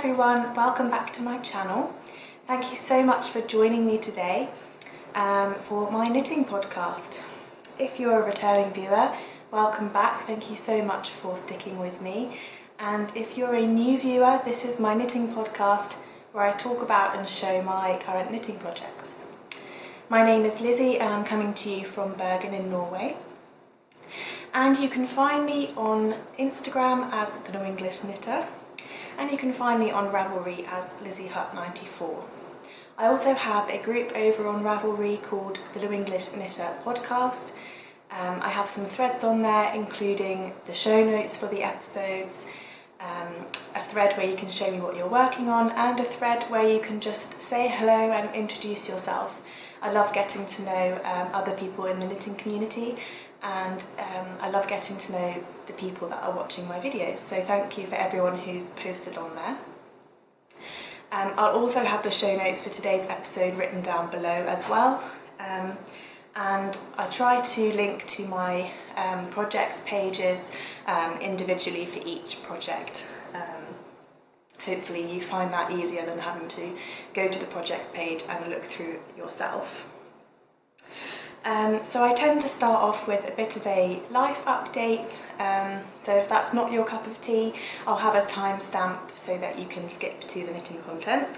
everyone, welcome back to my channel. Thank you so much for joining me today for my knitting podcast. If you're a returning viewer, welcome back. Thank you so much for sticking with me. And if you're a new viewer, this is my knitting podcast where I talk about and show my current knitting projects. My name is Lizzy and I'm coming to you from Bergen in Norway. And you can find me on Instagram as thenorwenglishknitter, and you can find me on Ravelry as LizzyHut94. I also have a group over on Ravelry called the Norwenglishknitter podcast. I have some threads on there, including the show notes for the episodes, a thread where you can show me what you're working on, and a thread where you can just say hello and introduce yourself. I love getting to know other people in the knitting community, and I love getting to know the people that are watching my videos, so thank you for everyone who's posted on there. I'll also have the show notes for today's episode written down below as well, and I try to link to my projects pages individually for each project. Hopefully you find that easier than having to go to the projects page and look through yourself. So I tend to start off with a bit of a life update, so if that's not your cup of tea, I'll have a timestamp so that you can skip to the knitting content.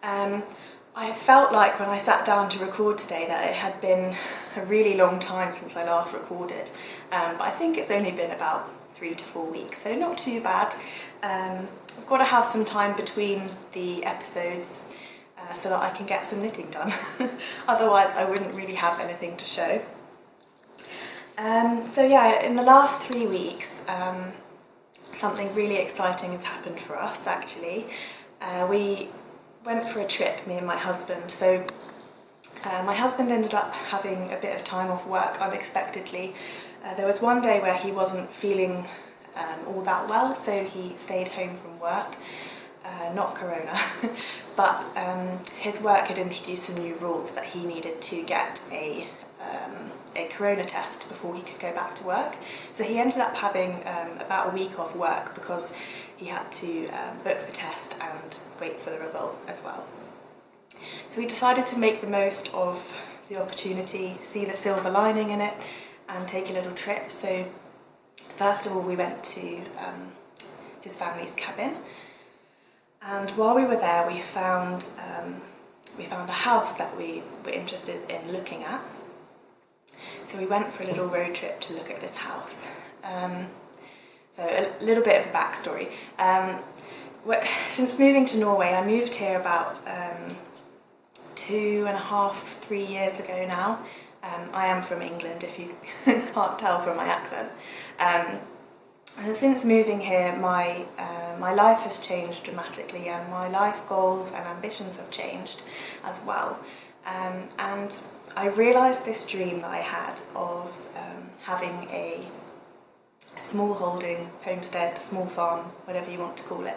I felt like when I sat down to record today that it had been a really long time since I last recorded, but I think it's only been about 3 to 4 weeks, so not too bad. I've got to have some time between the episodes so that I can get some knitting done. Otherwise I wouldn't really have anything to show. So yeah, in the last 3 weeks something really exciting has happened for us actually. We went for a trip, me and my husband. So my husband ended up having a bit of time off work unexpectedly. There was one day where he wasn't feeling all that well, so he stayed home from work. Not corona, but his work had introduced some new rules that he needed to get a corona test before he could go back to work. So he ended up having about a week off work because he had to book the test and wait for the results as well. So we decided to make the most of the opportunity, see the silver lining in it, and take a little trip. So first of all we went to his family's cabin. And while we were there, we found a house that we were interested in looking at. So we went for a little road trip to look at this house. So a little bit of a backstory. Since moving to Norway, I moved here about 2.5, 3 years ago now. I am from England, if you can't tell from my accent. Since moving here, my life has changed dramatically, and my life goals and ambitions have changed as well. And I realised this dream that I had of having a small holding, homestead, small farm, whatever you want to call it.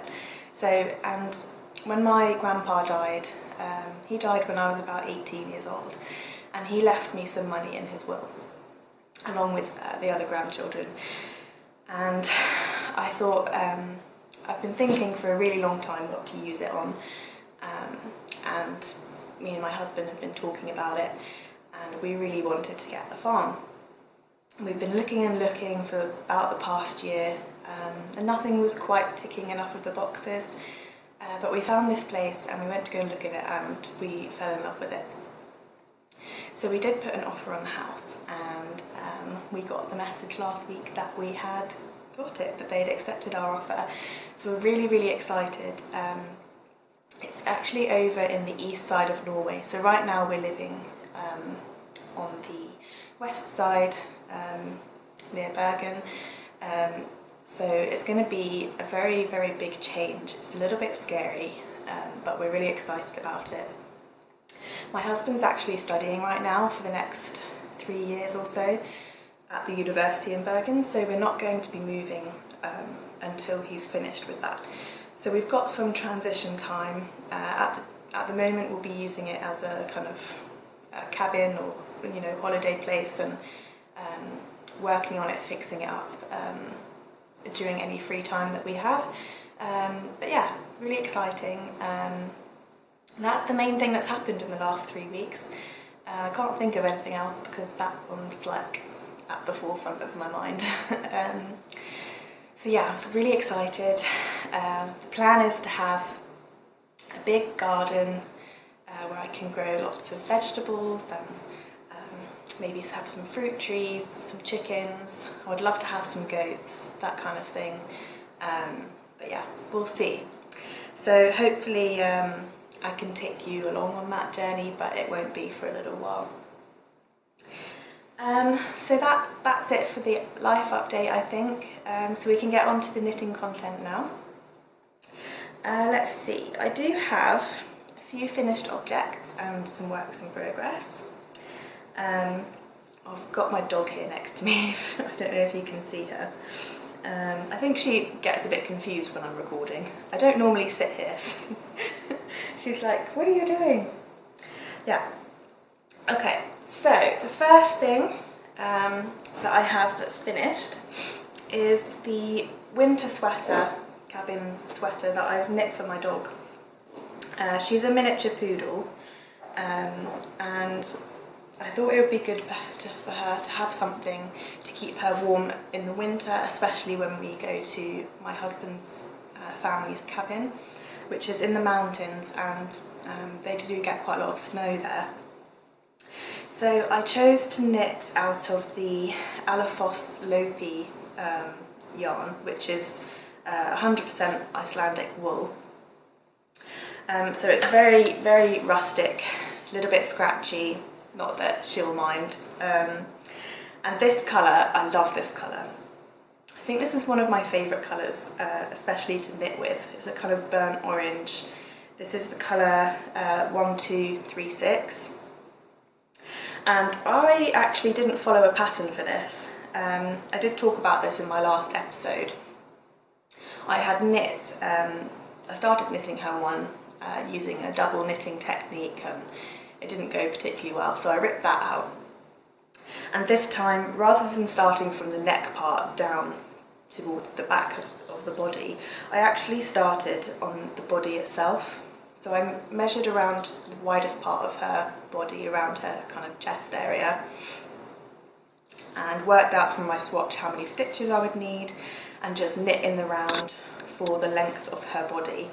So, and when my grandpa died, he died when I was about 18 years old, and he left me some money in his will, along with the other grandchildren. And I thought, I've been thinking for a really long time what to use it on, and me and my husband have been talking about it, and we really wanted to get the farm. We've been looking and looking for about the past year, and nothing was quite ticking enough of the boxes, but we found this place and we went to go and look at it, and we fell in love with it. So we did put an offer on the house, and we got the message last week that we had got it, that they'd accepted our offer. So we're really, really excited. It's actually over in the east side of Norway. So right now we're living on the west side, near Bergen. So it's going to be a very, very big change. It's a little bit scary, but we're really excited about it. My husband's actually studying right now for the next 3 years or so at the university in Bergen, so we're not going to be moving until he's finished with that. So we've got some transition time. At the moment we'll be using it as a kind of cabin or holiday place, and working on it, fixing it up during any free time that we have. But yeah, really exciting. And that's the main thing that's happened in the last 3 weeks. I can't think of anything else because that one's like at the forefront of my mind. So yeah, I'm really excited. The plan is to have a big garden where I can grow lots of vegetables and maybe have some fruit trees, some chickens. I would love to have some goats, that kind of thing. But yeah, we'll see. So hopefully I can take you along on that journey, but it won't be for a little while. So that's it for the life update, I think. So we can get on to the knitting content now. Let's see, I do have a few finished objects and some works in progress. I've got my dog here next to me. I don't know if you can see her. I think she gets a bit confused when I'm recording. I don't normally sit here, so she's like, what are you doing? Yeah. Okay, so the first thing that I have that's finished is the winter sweater, cabin sweater that I've knit for my dog. She's a miniature poodle, and I thought it would be good for her to have something to keep her warm in the winter, especially when we go to my husband's family's cabin, which is in the mountains, and they do get quite a lot of snow there. So I chose to knit out of the Alafosslopi yarn, which is 100% Icelandic wool. So it's very, very rustic, a little bit scratchy, not that she'll mind. And this colour, I love this colour. I think this is one of my favourite colours, especially to knit with. It's a kind of burnt orange. This is the colour 1236. And I actually didn't follow a pattern for this. I did talk about this in my last episode. I had knit, I started knitting her one using a double knitting technique, and it didn't go particularly well, so I ripped that out. And this time, rather than starting from the neck part down towards the back of the body, I actually started on the body itself. So I measured around the widest part of her body, around her kind of chest area, and worked out from my swatch how many stitches I would need, and just knit in the round for the length of her body.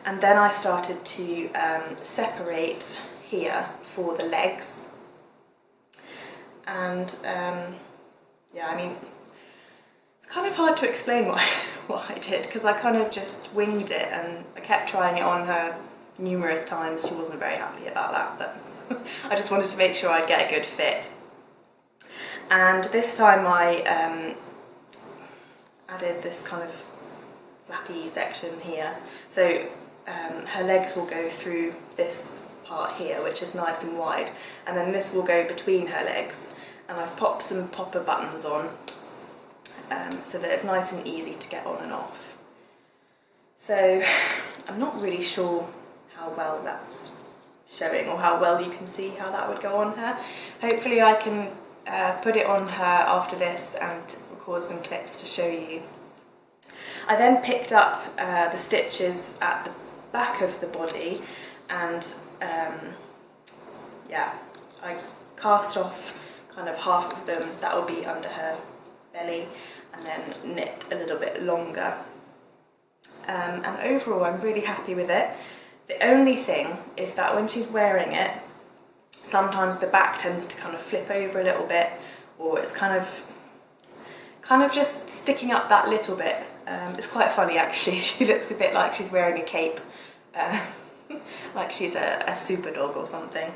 And then I started to separate here for the legs. And yeah, I mean, it's kind of hard to explain what I did, because I kind of just winged it, and I kept trying it on her numerous times. She wasn't very happy about that, but I just wanted to make sure I'd get a good fit. And this time I added this kind of flappy section here. So her legs will go through this part here, which is nice and wide, and then this will go between her legs, and I've popped some popper buttons on so that it's nice and easy to get on and off. So I'm not really sure how well that's showing, or how well you can see how that would go on her. Hopefully I can put it on her after this and record some clips to show you. I then picked up the stitches at the back of the body, and yeah, I cast off kind of half of them, that will be under her belly, and then knit a little bit longer. And overall I'm really happy with it. The only thing is that when she's wearing it, sometimes the back tends to kind of flip over a little bit, or it's kind of just sticking up that little bit. It's quite funny actually. She looks a bit like she's wearing a cape, like she's a super dog or something.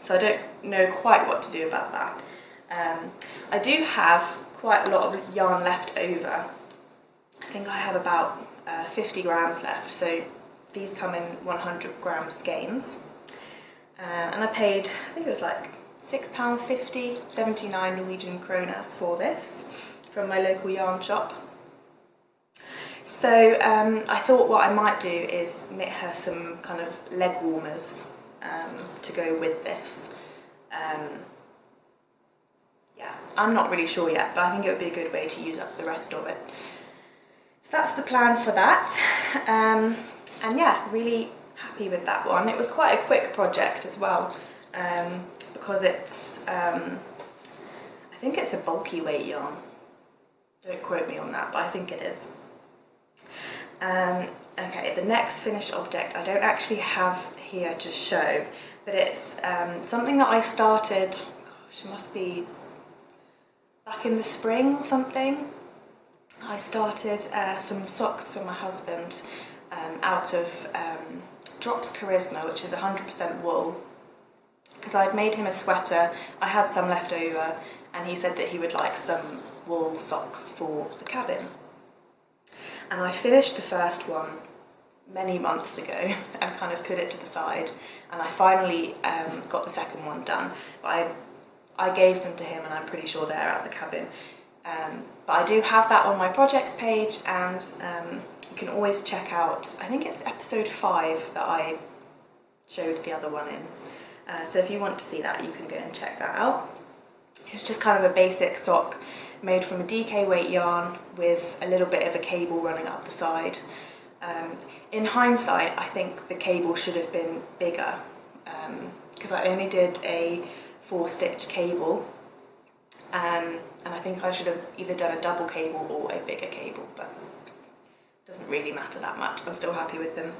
So I don't know quite what to do about that. I do have quite a lot of yarn left over. I think I have about 50 grams left, so these come in 100 gram skeins. And I paid, I think it was like £6.50, 79 Norwegian kroner for this from my local yarn shop. So I thought what I might do is knit her some kind of leg warmers to go with this. Yeah, I'm not really sure yet, but I think it would be a good way to use up the rest of it. So that's the plan for that. And yeah, really happy with that one. It was quite a quick project as well, because it's, I think it's a bulky weight yarn. Don't quote me on that, but I think it is. Okay, the next finished object I don't actually have here to show, but it's something that I started, gosh, it must be back in the spring or something. I started some socks for my husband out of Drops Karisma, which is 100% wool, because I'd made him a sweater, I had some left over, and he said that he would like some wool socks for the cabin. And I finished the first one many months ago and kind of put it to the side, and I finally got the second one done, but I gave them to him and I'm pretty sure they're at the cabin. But I do have that on my projects page, and you can always check out, I think it's episode 5 that I showed the other one in. So if you want to see that, you can go and check that out. It's just kind of a basic sock made from a DK weight yarn with a little bit of a cable running up the side. In hindsight, I think the cable should have been bigger, because I only did a 4-stitch cable, and I think I should have either done a double cable or a bigger cable, but it doesn't really matter that much. I'm still happy with them.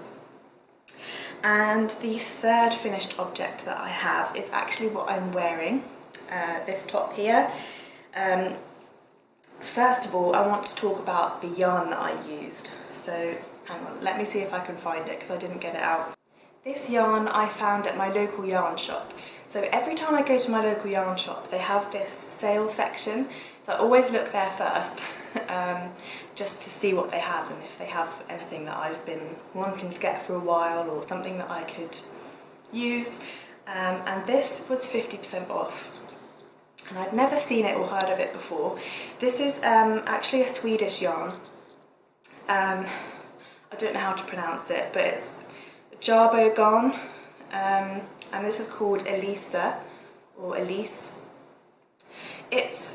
And the third finished object that I have is actually what I'm wearing, this top here. First of all, I want to talk about the yarn that I used. So hang on, let me see if I can find it because I didn't get it out. This yarn I found at my local yarn shop. So every time I go to my local yarn shop, they have this sale section. So I always look there first, just to see what they have and if they have anything that I've been wanting to get for a while or something that I could use. And this was 50% off. And I'd never seen it or heard of it before. This is actually a Swedish yarn. I don't know how to pronounce it, but it's Järbo Garn, and this is called Elise, or Elise. It's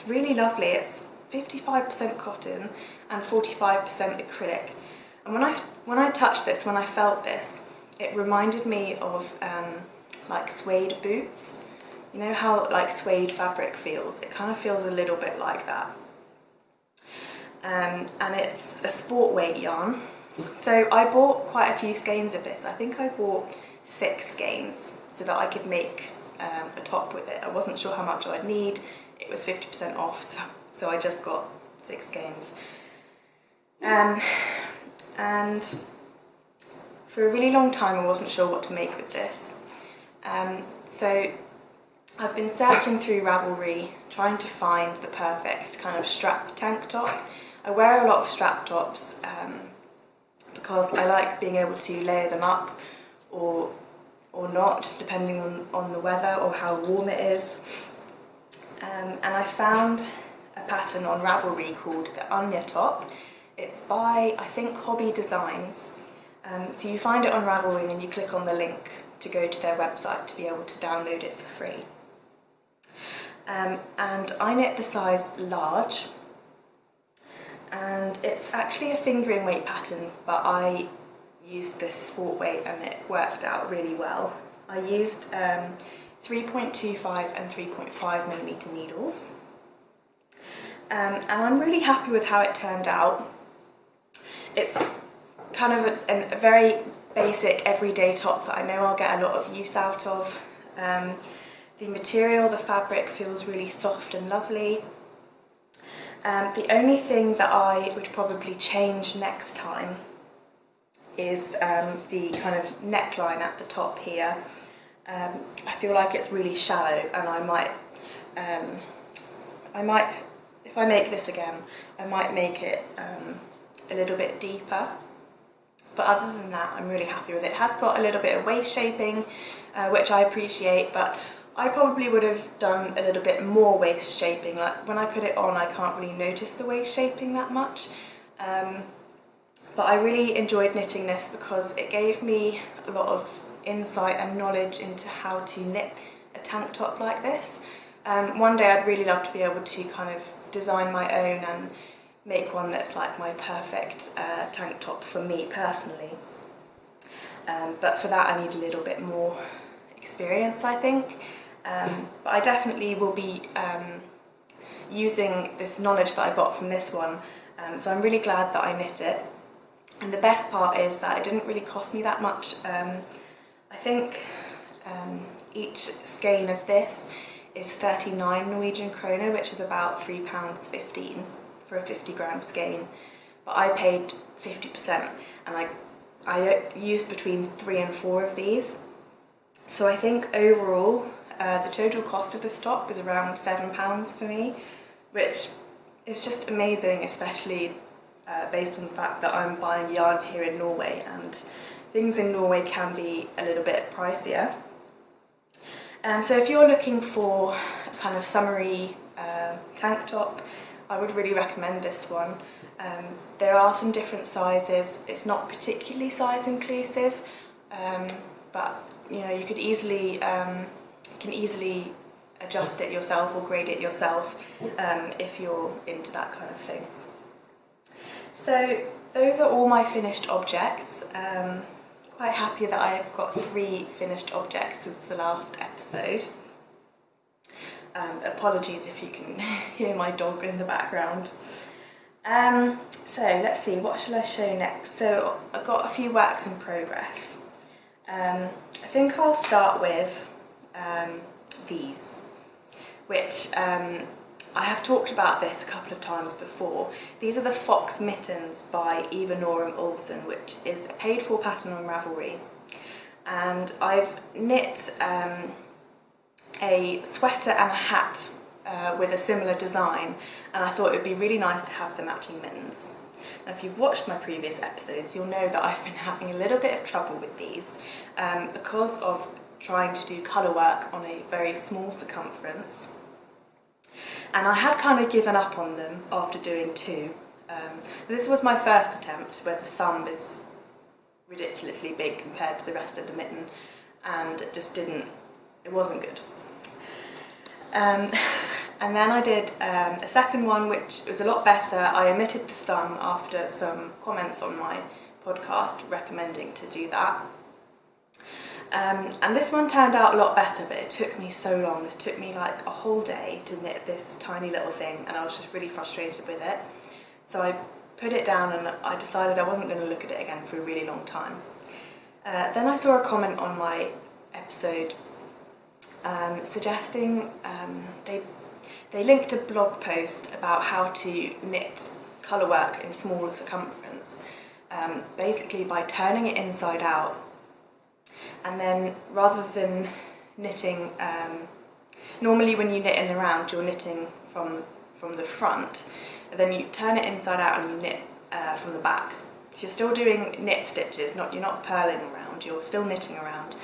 really lovely. It's 55% cotton and 45% acrylic. And when I touched this, when I felt this, it reminded me of like suede boots. You know how like suede fabric feels? It kind of feels a little bit like that. And it's a sport weight yarn. So I bought quite a few skeins of this. I think I bought 6 skeins so that I could make a top with it. I wasn't sure how much I'd need. It was 50% off, so I just got 6 skeins. And for a really long time I wasn't sure what to make with this. So I've been searching through Ravelry, trying to find the perfect kind of strap tank top. I wear a lot of strap tops because I like being able to layer them up or not, depending on the weather or how warm it is. And I found a pattern on Ravelry called the Anya top. It's by, I think, Hobbii Designs. So you find it on Ravelry and then you click on the link to go to their website to be able to download it for free. And I knit the size large, and it's actually a fingering weight pattern, but I used this sport weight and it worked out really well. I used 3.25 and 3.5mm needles, and I'm really happy with how it turned out. It's kind of a very basic everyday top that I know I'll get a lot of use out of. The material, the fabric, feels really soft and lovely. The only thing that I would probably change next time is the kind of neckline at the top here. I feel like it's really shallow, and I might, if I make this again, I might make it a little bit deeper. But other than that, I'm really happy with it. It has got a little bit of waist shaping, which I appreciate, but I probably would have done a little bit more waist shaping. Like when I put it on, I can't really notice the waist shaping that much. But I really enjoyed knitting this because it gave me a lot of insight and knowledge into how to knit a tank top like this. One day I'd really love to be able to kind of design my own and make one that's like my perfect tank top for me personally. But for that I need a little bit more experience, I think. But I definitely will be using this knowledge that I got from this one, so I'm really glad that I knit it. And the best part is that it didn't really cost me that much. I think each skein of this is 39 Norwegian kroner, which is about £3.15 for a 50-gram skein. But I paid 50%, and I used between 3 and 4 of these. So I think overall the total cost of this top is around £7 for me, which is just amazing, especially based on the fact that I'm buying yarn here in Norway, and things in Norway can be a little bit pricier. So if you're looking for a kind of summery tank top, I would really recommend this one. There are some different sizes. It's not particularly size inclusive, but you know, you could easily can easily adjust it yourself or grade it yourself if you're into that kind of thing. So those are all my finished objects. Quite happy that I've got 3 finished objects since the last episode. Apologies if you can hear my dog in the background. So let's see, what shall I show next? So I've got a few works in progress. I think I'll start with these, which I have talked about this a couple of times before. These are the Fox Mittens by Eva Norum Olsen, which is a paid for pattern on Ravelry. And I've knit a sweater and a hat with a similar design, and I thought it would be really nice to have the matching mittens. Now, if you've watched my previous episodes, you'll know that I've been having a little bit of trouble with these because of trying to do colour work on a very small circumference. And I had kind of given up on them after doing 2. This was my first attempt, where the thumb is ridiculously big compared to the rest of the mitten, and it just didn't, it wasn't good. And then I did a second one which was a lot better. I omitted the thumb after some comments on my podcast recommending to do that. And this one turned out a lot better, but it took me so long. This took me like a whole day to knit this tiny little thing, and I was just really frustrated with it. So I put it down and I decided I wasn't going to look at it again for a really long time. Then I saw a comment on my episode suggesting they linked a blog post about how to knit colour work in smaller circumference, basically by turning it inside out. And then rather than knitting, normally when you knit in the round you're knitting from the front, and then you turn it inside out and you knit from the back. So you're still doing knit stitches, you're not purling around, you're still knitting around,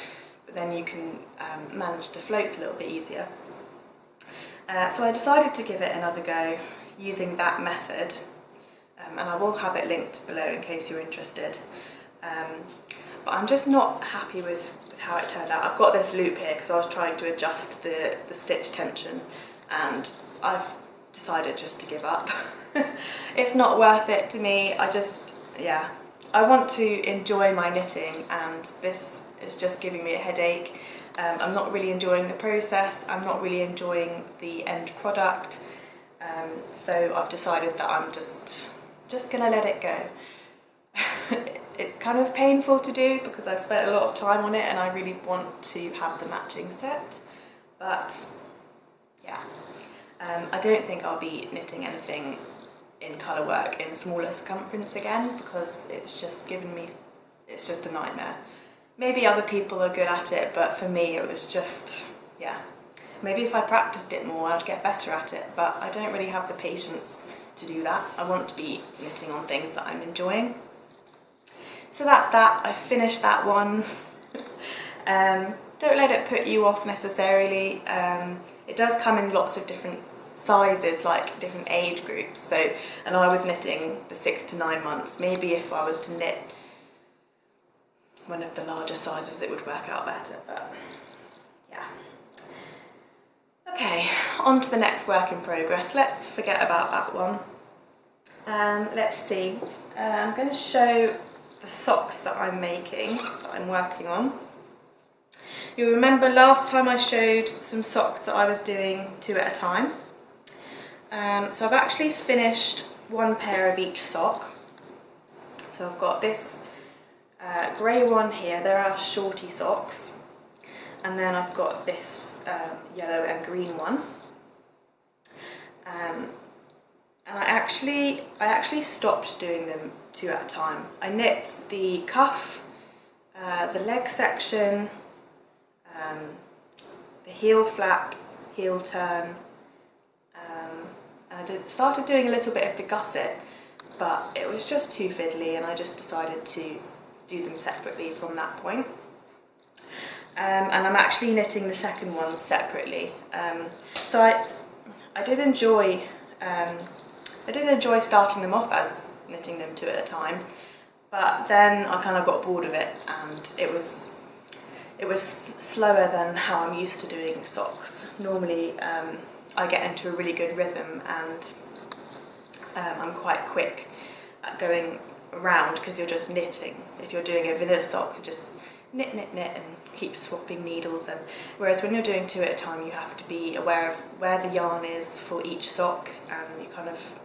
but then you can manage the floats a little bit easier. So I decided to give it another go using that method, and I will have it linked below in case you're interested. But I'm just not happy with how it turned out. I've got this loop here because I was trying to adjust the stitch tension, and I've decided just to give up. It's not worth it to me. I want to enjoy my knitting, and this is just giving me a headache. I'm not really enjoying the process, I'm not really enjoying the end product, so I've decided that I'm just gonna let it go. It's kind of painful to do because I've spent a lot of time on it and I really want to have the matching set, but yeah, I don't think I'll be knitting anything in colour work in smaller circumference again, because it's just a nightmare. Maybe other people are good at it, but for me it was just, yeah. Maybe if I practiced it more I'd get better at it, but I don't really have the patience to do that. I want to be knitting on things that I'm enjoying. So that's that, I finished that one. Don't let it put you off necessarily. It does come in lots of different sizes, like different age groups. So, and I was knitting the 6 to 9 months. Maybe if I was to knit one of the larger sizes it would work out better, but yeah. Okay, on to the next work in progress. Let's forget about that one. Let's see, I'm going to show the socks that I'm making, that I'm working on. You'll remember last time I showed some socks that I was doing 2 at a time. So I've actually finished 1 pair of each sock. So I've got this grey one here, there are shorty socks, and then I've got this yellow and green one. And I actually stopped doing them 2 at a time. I knit the cuff, the leg section, the heel flap, heel turn, and I started doing a little bit of the gusset, but it was just too fiddly and I just decided to do them separately from that point. And I'm actually knitting the second one separately. So I did enjoy starting them off as knitting them 2 at a time, but then I kind of got bored of it, and it was slower than how I'm used to doing socks. Normally I get into a really good rhythm, and I'm quite quick at going around because you're just knitting. If you're doing a vanilla sock, you just knit, knit, knit and keep swapping needles, and whereas when you're doing 2 at a time you have to be aware of where the yarn is for each sock, and you're kind of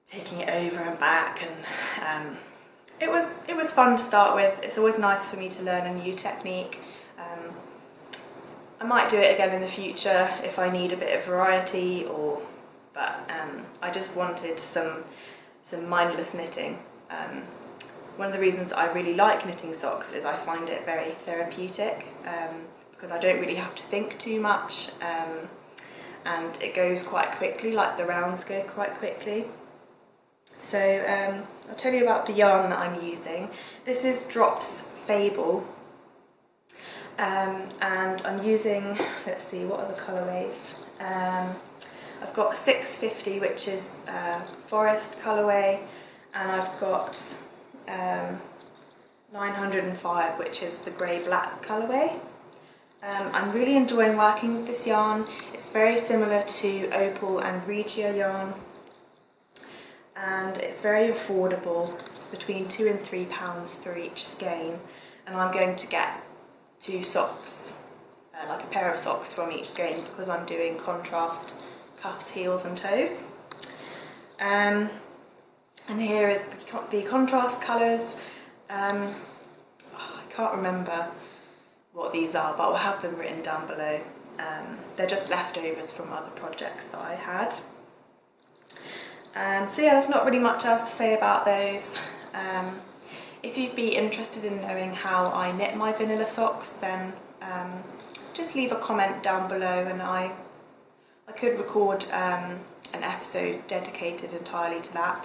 taking it over and back, and it was fun to start with. It's always nice for me to learn a new technique. I might do it again in the future if I need a bit of variety, but I just wanted some mindless knitting. One of the reasons I really like knitting socks is I find it very therapeutic, because I don't really have to think too much, and it goes quite quickly, like the rounds go quite quickly. So I'll tell you about the yarn that I'm using. This is Drops Fabel, and I'm using, let's see, what are the colourways? I've got 650, which is forest colourway, and I've got 905, which is the grey-black colourway. I'm really enjoying working with this yarn. It's very similar to Opal and Regia yarn, and it's very affordable. It's between £2 and £3 for each skein, and I'm going to get 2 socks, like a pair of socks from each skein, because I'm doing contrast cuffs, heels and toes. And here is the contrast colours. I can't remember what these are, but I'll have them written down below. They're just leftovers from other projects that I had. So yeah, there's not really much else to say about those. If you'd be interested in knowing how I knit my vanilla socks, then just leave a comment down below, and I could record an episode dedicated entirely to that.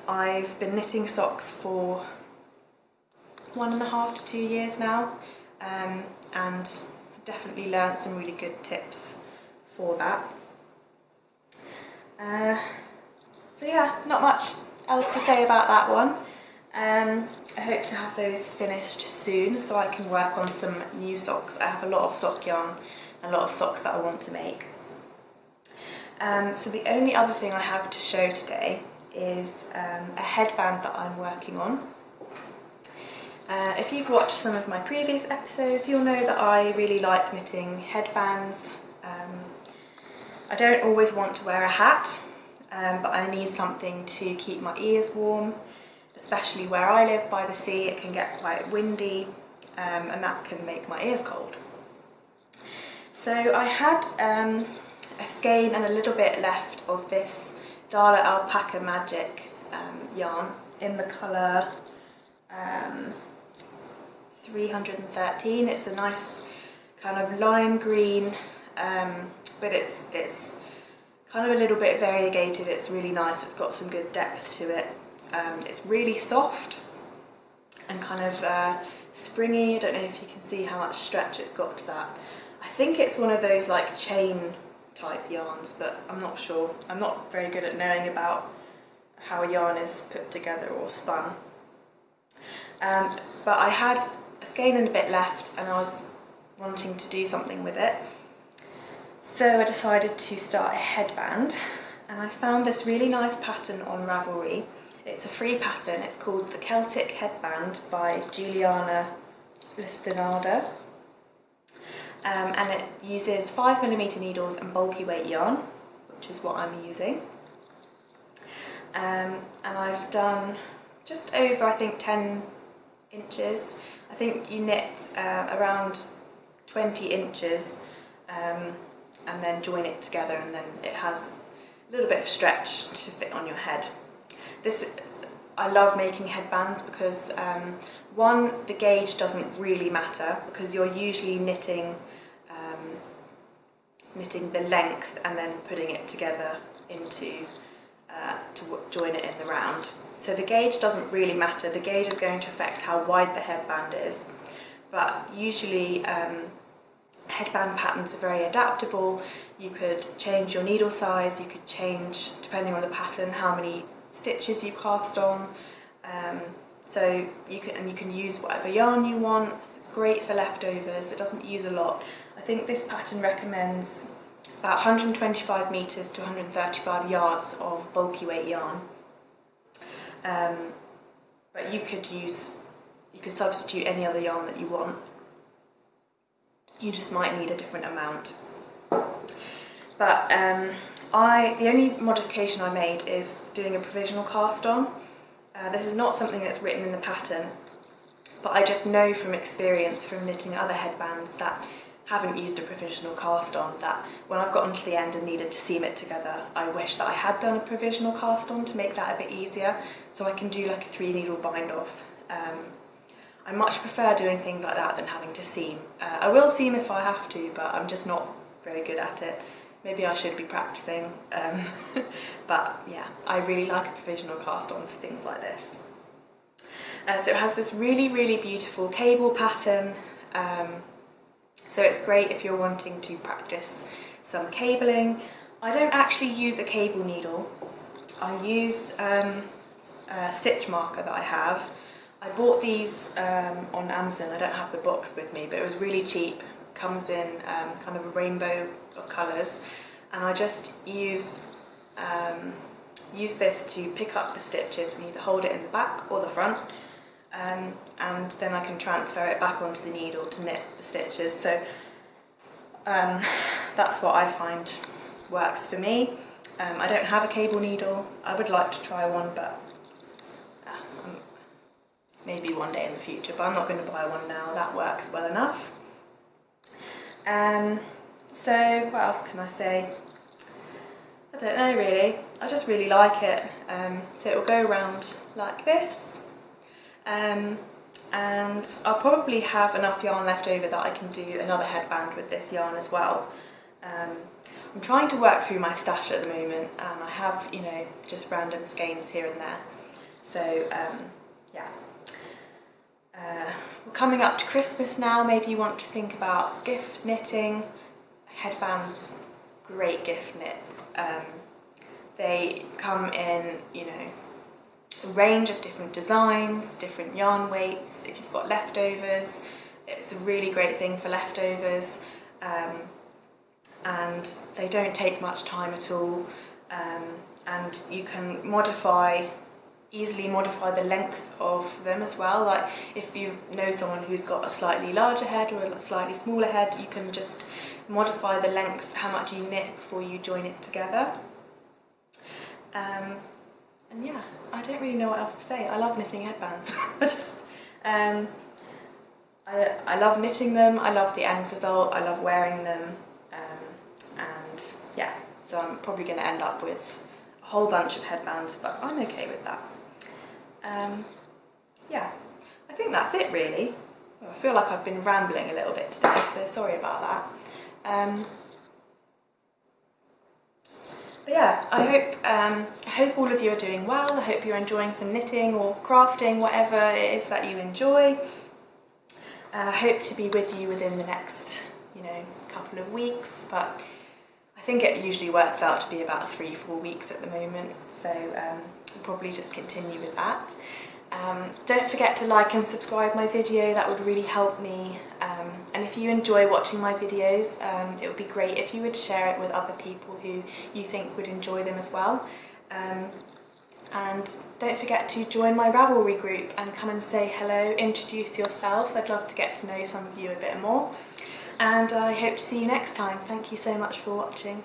I've been knitting socks for 1.5 to 2 years now, and I've definitely learned some really good tips for that. So yeah, not much else to say about that one. I hope to have those finished soon so I can work on some new socks. I have a lot of sock yarn, a lot of socks that I want to make. So the only other thing I have to show today is a headband that I'm working on. If you've watched some of my previous episodes, you'll know that I really like knitting headbands. I don't always want to wear a hat, but I need something to keep my ears warm, especially where I live by the sea. It can get quite windy, and that can make my ears cold. So I had a skein and a little bit left of this Dala Alpakka Magic yarn in the colour 313. It's a nice kind of lime green, but it's kind of a little bit variegated. It's really nice. It's got some good depth to it. It's really soft and kind of springy. I don't know if you can see how much stretch it's got to that. I think it's one of those like chain type yarns, but I'm not sure. I'm not very good at knowing about how a yarn is put together or spun. But I had a skein and a bit left, and I was wanting to do something with it. So I decided to start a headband. and I found this really nice pattern on Ravelry. It's a free pattern. It's called the Celtic Headband by Juliana Lustenader, and it uses 5mm needles and bulky weight yarn, which is what I'm using. And I've done just over, I think, 10 inches. I think you knit around 20 inches and then join it together, and then it has a little bit of stretch to fit on your head. I love making headbands because one, the gauge doesn't really matter because you're usually knitting the length and then putting it together into to join it in the round. So the gauge doesn't really matter. The gauge is going to affect how wide the headband is, but usually headband patterns are very adaptable. You could change your needle size, you could change, depending on the pattern, how many stitches you cast on. So you can use whatever yarn you want. It's great for leftovers. It doesn't use a lot. I think this pattern recommends about 125 meters to 135 yards of bulky weight yarn. But you could substitute any other yarn that you want. You just might need a different amount. But the only modification I made is doing a provisional cast on. This is not something that's written in the pattern, but I just know from experience from knitting other headbands that haven't used a provisional cast on, that when I've gotten to the end and needed to seam it together, I wish that I had done a provisional cast on to make that a bit easier, so I can do like a 3-needle bind off. I much prefer doing things like that than having to seam. I will seam if I have to, but I'm just not very good at it. Maybe I should be practicing, but yeah, I really like a provisional cast on for things like this. So it has this really, really beautiful cable pattern. So it's great if you're wanting to practice some cabling. I don't actually use a cable needle. I use a stitch marker that I have. I bought these on Amazon. I don't have the box with me, but it was really cheap. Comes in kind of a rainbow of colours, and I just use this to pick up the stitches and either hold it in the back or the front. And then I can transfer it back onto the needle to knit the stitches. So that's what I find works for me. I don't have a cable needle. I would like to try one, but maybe one day in the future, but I'm not going to buy one now. That works well enough. So what else can I say? I don't know really. I just really like it. So it will go around like this. And I'll probably have enough yarn left over that I can do another headband with this yarn as well. I'm trying to work through my stash at the moment, and I have, you know, just random skeins here and there. So yeah. We're coming up to Christmas now. Maybe you want to think about gift knitting. Headbands, great gift knit. They come in, you know, a range of different designs, different yarn weights. If you've got leftovers, it's a really great thing for leftovers, and they don't take much time at all, and you can easily modify the length of them as well. Like if you know someone who's got a slightly larger head or a slightly smaller head, you can just modify the length, how much you knit before you join it together. And yeah, I don't really know what else to say. I love knitting headbands. I love knitting them, I love the end result, I love wearing them, and yeah, so I'm probably going to end up with a whole bunch of headbands, but I'm okay with that. Yeah, I think that's it really. I feel like I've been rambling a little bit today, so sorry about that. But yeah, I hope all of you are doing well. I hope you're enjoying some knitting or crafting, whatever it is that you enjoy. I hope to be with you within the next, you know, couple of weeks, but I think it usually works out to be about 3-4 weeks at the moment, so we'll probably just continue with that. Don't forget to like and subscribe my video. That would really help me And if you enjoy watching my videos, it would be great if you would share it with other people who you think would enjoy them as well. And don't forget to join my Ravelry group and come and say hello, introduce yourself. I'd love to get to know some of you a bit more. And I hope to see you next time. Thank you so much for watching.